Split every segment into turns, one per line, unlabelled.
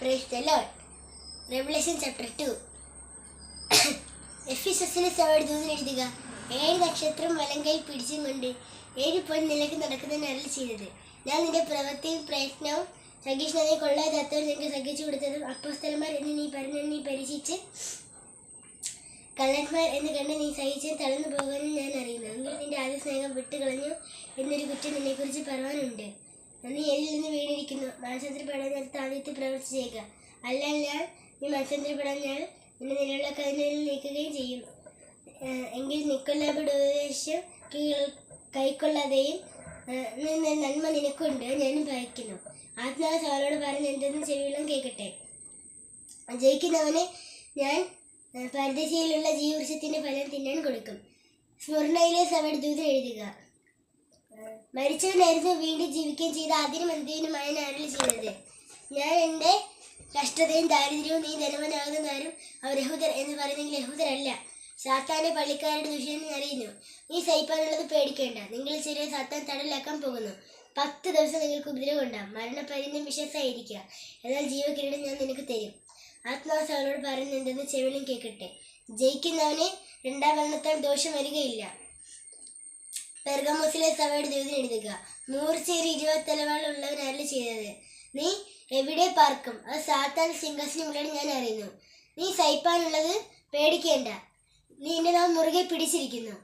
Praise the Lord. Revelation chapter 2. എഫീസസിലെ സഭയുടെ ദൂതൻ എഴുതുക, 7 നക്ഷത്രം വലങ്കയിൽ പിടിച്ചും കൊണ്ട് 7 പൊൻനിലക്ക് നടക്കുന്നതിന് അരുളി ചെയ്തത്. ഞാൻ നിന്റെ പ്രവൃത്തിയും പ്രയത്നവും സഹിഷ്ണുതയും കൊള്ളാത്തവർ നിനക്ക് സഹിച്ചു കൊടുത്തതും അപ്പോസ്തലന്മാർ എന്ന് നീ പറഞ്ഞ നീ പരീക്ഷിച്ച് കള്ളന്മാർ എന്ന് കണ്ട് നീ സഹിച്ച് തളർന്നു പോകാനും ഞാൻ അറിയുന്നു. എങ്കിൽ നിന്റെ ആദ്യ സ്നേഹം വിട്ടുകളഞ്ഞു എന്നൊരു കുറ്റം നിന്നെക്കുറിച്ച് പറയാനുണ്ട്. നീ എന്നിൽ നിന്ന് വീണിരിക്കുന്നു. മാനസാന്തരപ്പെടാൻ നേരത്തെ ആദ്യത്തെ പ്രവൃത്തി ചെയ്യുക. അല്ലാൽ നീ മാനസാന്തരപ്പെടാൻ ഞാൻ നിന്റെ നിലവിലുള്ള കതിനിൽ നീക്കുകയും ചെയ്യും. എങ്കിൽ നിക്കൊല്ലാബയുടെ ഉപദേശം കൈക്കൊള്ളാതെയും നന്മ നിനക്കുണ്ട് ഞാനും ഭയക്കുന്നു. ആത്മാവ് സവാലോട് പറഞ്ഞ് എന്തെന്ന് ചെവികളും കേൾക്കട്ടെ. ജയിക്കുന്നവന് ഞാൻ പരദേശിയിലുള്ള ജീവവൃക്ഷത്തിൻ്റെ ഫലം തിന്നാൻ കൊടുക്കും. സ്മരണയിലെ സഭയുടെ ദൂതൻ എഴുതുക, മരിച്ചവനായിരുന്നു വീണ്ടും ജീവിക്കുകയും ചെയ്ത ആദ്യനും അന്ത്യനുമായ അരുളി ചെയ്തത്. ഞാൻ എൻ്റെ കഷ്ടതയും ദാരിദ്ര്യവും നീ ധനവനാകുന്നവരും അവർ യഹൂദർ എന്ന് പറയുന്നെങ്കിൽ യഹൂദരല്ല, സാത്താന്റെ പള്ളിക്കാരുടെ ദുഷ്യൻ അറിയുന്നു. നീ സഹിപ്പാനുള്ളത് പേടിക്കേണ്ട. നിങ്ങൾ ചെറിയ സാത്താൻ തടലാക്കാൻ പോകുന്നു. 10 ദിവസം നിങ്ങൾക്ക് ഉപദ്രവം ഉണ്ടാകും. മരണപര്യന്തം വിശ്വസായിരിക്കുക. എന്നാൽ ജീവകിരീടം ഞാൻ നിനക്ക് തരും. ആത്മാവ് സഭയോട് പറയുന്നെന്തെന്ന് ചെവിലും കേൾക്കട്ടെ. ജയിക്കുന്നവന് 2ാം മരണത്താൽ ദോഷം വരികയില്ല. പെർഗമോസിലെ സഭയുടെ ദൂതൻ എഴുതുക, 100 20 തലവാൾ ഉള്ളവൻ അരുളി ചെയ്തത്. നീ എവിടെ പാർക്കും? അത് സാത്താൻ സിംഹാസനമുള്ളത് ഞാൻ അറിയുന്നു. നീ സഹിപ്പാനുള്ളത് പേടിക്കേണ്ട. നീ എന്റെ നാം മുറുകെ പിടിച്ചിരിക്കുന്നു.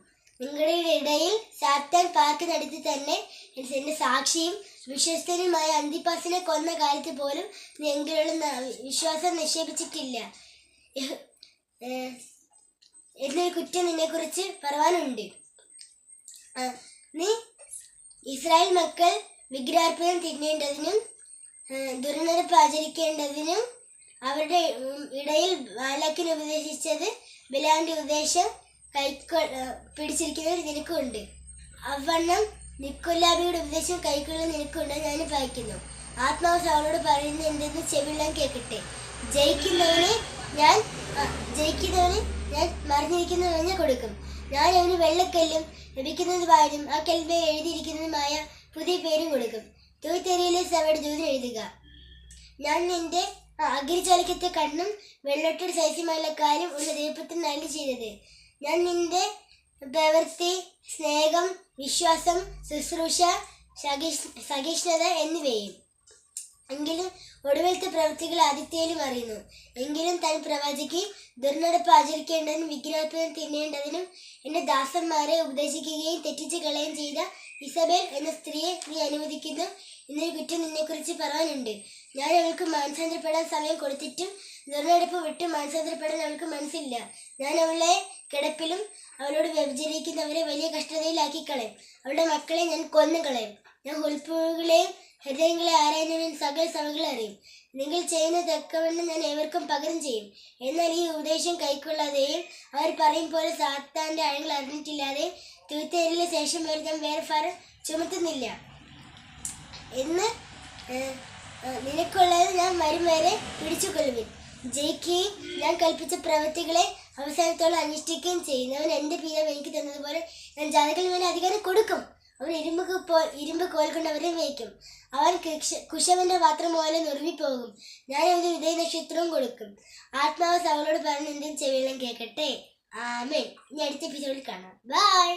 നിങ്ങളുടെ ഇടയിൽ സാത്താൻ പാർക്കുന്നിടത്ത് തന്നെ എന്റെ സാക്ഷിയും വിശ്വസ്തനുമായ അന്തിപ്പാസിനെ കൊന്ന കാലത്ത് പോലും നീ എങ്കിലും വിശ്വാസം നിക്ഷേപിച്ചിട്ടില്ല എന്നൊരു കുറ്റം നിന്നെക്കുറിച്ച് പറയാനുണ്ട്. നീ ഇസ്രായേൽ മക്കൾ വിഗ്രഹാർപ്പണം തിന്നേണ്ടതിനും ദുർനടപ്പ് ആചരിക്കേണ്ടതിനും അവരുടെ ഇടയിൽ ബാലാക്കിന് ഉപദേശിച്ചത് ബിലാന്റെ ഉപദേശം പിടിച്ചിരിക്കുന്നവർ നിനക്കുണ്ട്. അവണ്ണം നിക്കൊല്ലാബിയുടെ ഉപദേശം കൈക്കൊള്ളുന്ന നിനക്കുണ്ട് ഞാൻ ഭയക്കുന്നു. ആത്മാവ് സവാലോട് പറയുന്ന എന്തെന്ന് ചെവിയെല്ലാം കേൾക്കട്ടെ. ജയിക്കുന്നവന് ഞാൻ മറിഞ്ഞിരിക്കുന്നവന് കൊടുക്കും. ഞാൻ അവന് വെള്ളക്കല്ലും ലഭിക്കുന്നതുമായതും ആ കല്ലിൽ എഴുതിയിരിക്കുന്നതുമായ പുതിയ പേരും കൊടുക്കും. തൂത്തെരിയിലെ സഭയുടെ ദൂതൻ എഴുതുക, ഞാൻ നിന്റെ അഗ്നിജ്വാലയ്ക്കത്തെ കണ്ണും വെള്ളോട്ടൊരു സൈസ്യമായുള്ള കാര്യം ഉള്ള ദൈവത്തിന് നൽകി ചെയ്തത്. ഞാൻ നിന്റെ പ്രവൃത്തി, സ്നേഹം, വിശ്വാസം, ശുശ്രൂഷ, സഹിഷ്ണുത എന്നിവയും എങ്കിലും ഒടുവിലത്തെ പ്രവൃത്തികൾ ആദിത്യയിലും അറിയുന്നു. എങ്കിലും താൻ പ്രവാചിക്ക് ദുർനടപ്പ് ആചരിക്കേണ്ടതിനും വിഗ്രഹാർപ്പണം തിന്നേണ്ടതിനും എന്റെ ദാസന്മാരെ ഉപദേശിക്കുകയും തെറ്റിച്ച് കളയുകയും ചെയ്ത ഇസബേൽ എന്ന സ്ത്രീയെ നീ അനുവദിക്കുന്നു എന്നൊരു കുറ്റം നിന്നെക്കുറിച്ച് പറയാനുണ്ട്. ഞാൻ അവൾക്ക് മാനസാന്തരപ്പെടാൻ സമയം കൊടുത്തിട്ടും ദുർനടപ്പ് വിട്ട് മാനസാന്തരപ്പെടാൻ അവൾക്ക് മനസ്സില്ല. ഞാൻ അവളെ കിടപ്പിലും അവളോട് വ്യഭിചരിക്കുന്നവരെ വലിയ കഷ്ടതയിലാക്കിക്കളയും. അവളുടെ മക്കളെ ഞാൻ കൊന്നുകളയും. ഞാൻ ഉൾപ്പുകളെയും ഹൃദയങ്ങളെ ആരായുന്നവൻ സകല സഭകളെ അറിയും. നിങ്ങൾ ചെയ്യുന്ന തക്കവണ്ണം ഞാൻ ഏവർക്കും പകരം ചെയ്യും. എന്നാൽ ഈ ഉപദേശം കൈക്കൊള്ളാതെയും അവർ പറയും പോലെ സാത്താന്റെ ആഴങ്ങൾ അറിഞ്ഞിട്ടില്ലാതെയും തൂത്തേരിലെ ശേഷം വരെ ഞാൻ വേറെ ഭാരം ചുമത്തുന്നില്ല എന്ന് നിനക്കുള്ളത് ഞാൻ വരും വരെ പിടിച്ചുകൊള്ളുവിൻ. ജയിക്കുകയും ഞാൻ കൽപ്പിച്ച പ്രവൃത്തികളെ അവസാനത്തോളം അനുഷ്ഠിക്കുകയും ചെയ്യുന്നവൻ എൻ്റെ പിതാവ് എനിക്ക് തന്നതുപോലെ ഞാൻ ജാതികളിൽ മേലെ അധികാരം കൊടുക്കും. അവൻ ഇരുമ്പ് കോൽ കൊണ്ട് അവരെ വയ്ക്കും. അവൻ കുശവന്റെ പാത്രം പോലെ നുറുങ്ങിപ്പോകും. ഞാൻ അവന് ഉദയ നക്ഷത്രവും കൊടുക്കും. ആത്മാവ് സഭകളോട് പറഞ്ഞ് എന്തെങ്കിലും ചെവിയെല്ലാം കേൾക്കട്ടെ. ആമേൻ. ഇനി അടുത്ത എപ്പിസോഡിൽ കാണാം. ബൈ.